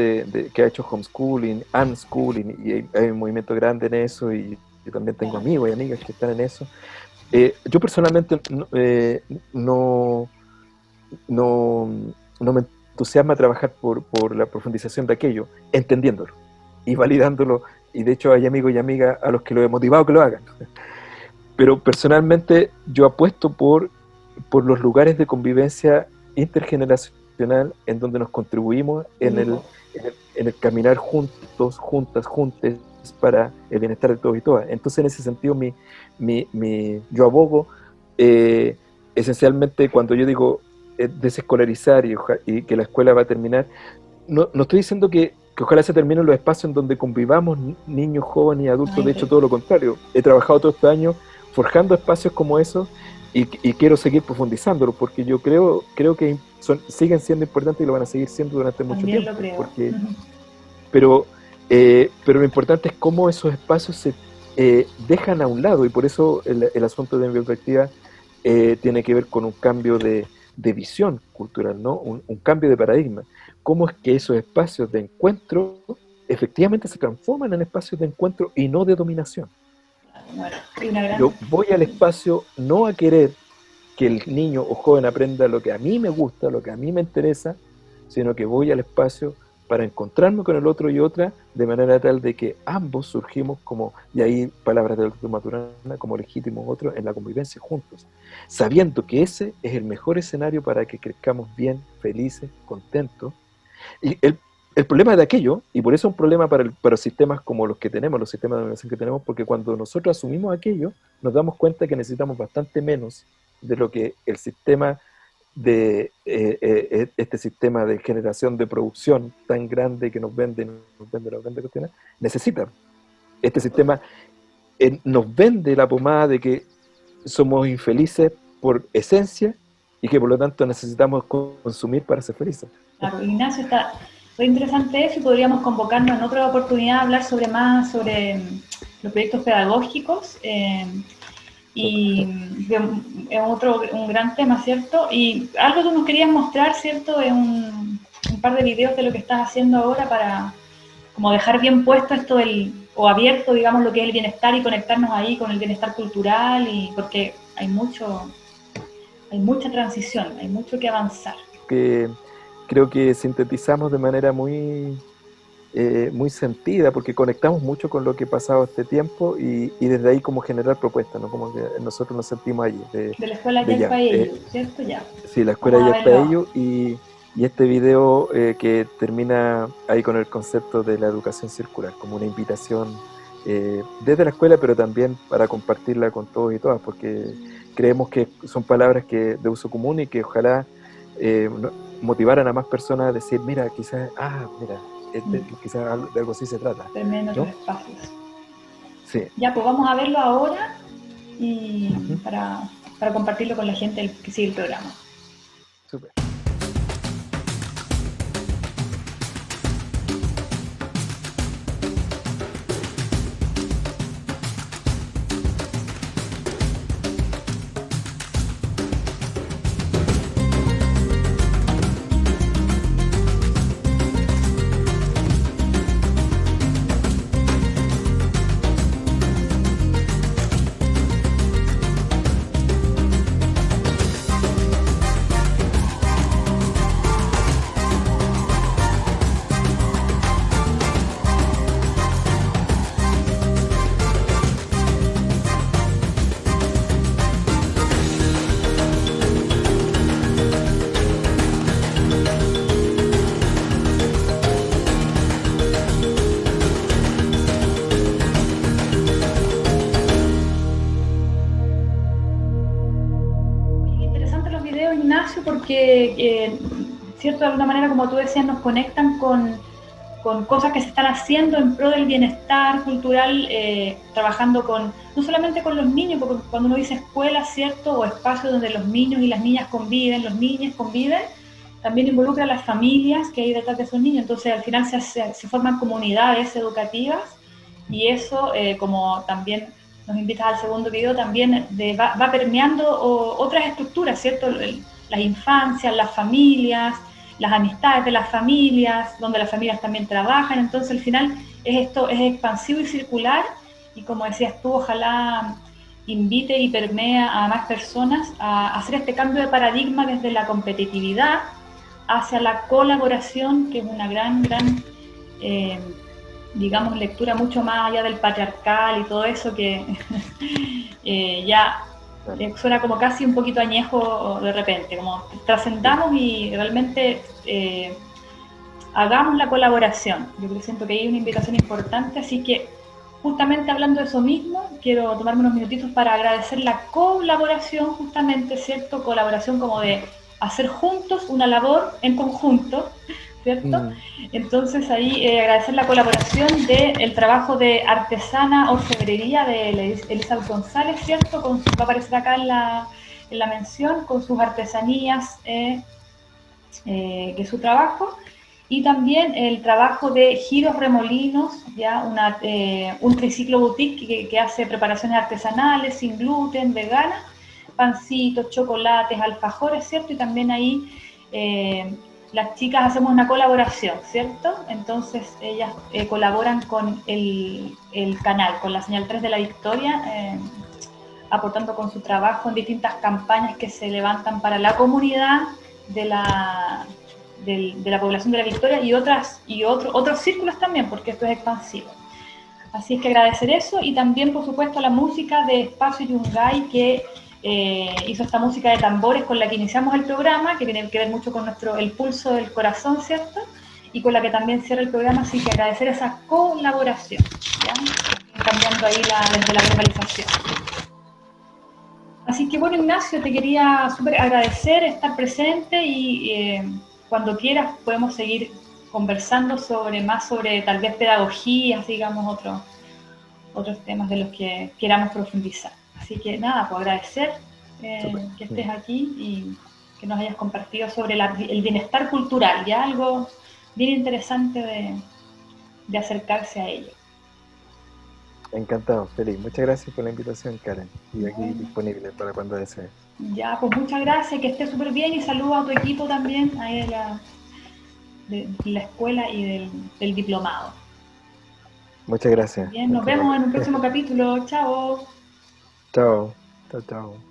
que ha hecho homeschooling, unschooling, y hay un movimiento grande en eso, y yo también tengo amigos y amigas que están en eso. Yo personalmente no, no, no me entusiasma trabajar por la profundización de aquello, entendiéndolo y validándolo, y de hecho hay amigos y amigas a los que lo he motivado que lo hagan. Pero personalmente yo apuesto por los lugares de convivencia intergeneracional en donde nos contribuimos De grupo. en el caminar juntos, juntas, juntes para el bienestar de todos y todas. Entonces, en ese sentido, yo abogo esencialmente cuando yo digo desescolarizar y que la escuela va a terminar, no estoy diciendo que ojalá se terminen los espacios en donde convivamos niños, jóvenes y adultos, de hecho todo lo contrario. He trabajado todos estos años forjando espacios como esos y quiero seguir profundizándolo porque yo creo que siguen siendo importantes y lo van a seguir siendo durante mucho También lo tiempo. creo. Pero, pero lo importante es cómo esos espacios se dejan a un lado y por eso el asunto de mi perspectiva tiene que ver con un cambio de visión cultural, ¿no? Un cambio de paradigma. ¿Cómo es que esos espacios de encuentro efectivamente se transforman en espacios de encuentro y no de dominación? Bueno, hay una gran... Yo voy al espacio no a querer que el niño o joven aprenda lo que a mí me gusta, lo que a mí me interesa, sino que voy al espacio para encontrarme con el otro y otra de manera tal de que ambos surgimos como, y ahí palabras de la Maturana, como legítimos otros en la convivencia juntos, sabiendo que ese es el mejor escenario para que crezcamos bien, felices, contentos. Y el problema de aquello, y por eso es un problema para sistemas como los que tenemos, los sistemas de educación que tenemos, porque cuando nosotros asumimos aquello, nos damos cuenta que necesitamos bastante menos de lo que el sistema este sistema de generación de producción tan grande que nos vende cuestiones, necesita. Este sistema nos vende la pomada de que somos infelices por esencia y que por lo tanto necesitamos consumir para ser felices. Claro, Ignacio, está muy interesante eso y podríamos convocarnos en otra oportunidad a hablar sobre más sobre los proyectos pedagógicos y es un gran tema, ¿cierto? Y algo tú nos querías mostrar, ¿cierto? Es un par de videos de lo que estás haciendo ahora para como dejar bien puesto esto o abierto, digamos, lo que es el bienestar y conectarnos ahí con el bienestar cultural y porque hay mucha transición, hay mucho que avanzar. Que creo que sintetizamos de manera muy sentida, porque conectamos mucho con lo que ha pasado este tiempo y desde ahí como generar propuestas, ¿no? Como que nosotros nos sentimos allí, De la escuela de Ya ya. para ello, ¿cierto? Ya. Sí, la escuela Vamos a ya es para verlo. ello y este video que termina ahí con el concepto de la educación circular, como una invitación desde la escuela, pero también para compartirla con todos y todas, porque creemos que son palabras de uso común y que ojalá motivaran a más personas a decir, mira, quizás, mira, quizás de algo así se trata, Terminen otros ¿no? espacios. Sí. Ya, pues vamos a verlo ahora y Ujú. para compartirlo con la gente que sigue el programa. Súper. Ignacio, porque, cierto, de alguna manera, como tú decías, nos conectan con cosas que se están haciendo en pro del bienestar cultural, trabajando no solamente con los niños, porque cuando uno dice escuela, cierto, o espacio donde los niños y las niñas conviven, los niños conviven, también involucra a las familias que hay detrás de esos niños, entonces al final se forman comunidades educativas y eso, como también nos invitas al segundo video, también va permeando otras estructuras, ¿cierto? Las infancias, las familias, las amistades de las familias, donde las familias también trabajan, entonces al final es expansivo y circular y como decías tú, ojalá invite y permea a más personas a hacer este cambio de paradigma desde la competitividad hacia la colaboración, que es una gran, digamos, lectura mucho más allá del patriarcal y todo eso que ya suena como casi un poquito añejo de repente, como trascendamos y realmente hagamos la colaboración. Yo siento que hay una invitación importante, así que justamente hablando de eso mismo, quiero tomarme unos minutitos para agradecer la colaboración, justamente, ¿cierto? Colaboración como de hacer juntos una labor en conjunto, ¿cierto? Entonces ahí agradecer la colaboración del trabajo de artesana orfebrería de Elizabeth González, ¿cierto? Va a aparecer acá en la mención, con sus artesanías, que es su trabajo, y también el trabajo de Giros Remolinos, ya un triciclo boutique que hace preparaciones artesanales, sin gluten, veganas, pancitos, chocolates, alfajores, ¿cierto? Y también ahí las chicas hacemos una colaboración, ¿cierto? Entonces ellas colaboran con el canal, con la señal 3 de la Victoria, aportando con su trabajo en distintas campañas que se levantan para la comunidad de la población de la Victoria y otros círculos también, porque esto es expansivo. Así es que agradecer eso y también, por supuesto, la música de Espacio Yungay, que hizo esta música de tambores con la que iniciamos el programa, que tiene que ver mucho con el pulso del corazón, ¿cierto? Y con la que también cierra el programa, así que agradecer esa colaboración, ¿ya? Cambiando ahí desde la globalización. Así que bueno, Ignacio, te quería súper agradecer estar presente y cuando quieras podemos seguir conversando sobre tal vez pedagogías, digamos, otros temas de los que queramos profundizar. Así que nada, pues agradecer Súper. que estés aquí y que nos hayas compartido sobre el bienestar cultural, ya algo bien interesante de acercarse a ello. Encantado, feliz. Muchas gracias por la invitación, Karen. Y aquí Bueno, disponible para cuando desees. ya, pues muchas gracias, que estés súper bien y saludo a tu equipo también ahí de la escuela y del diplomado. Muchas gracias. Bien, nos Muchas vemos gracias. en un próximo capítulo. Chao. Chao. Chao, chao.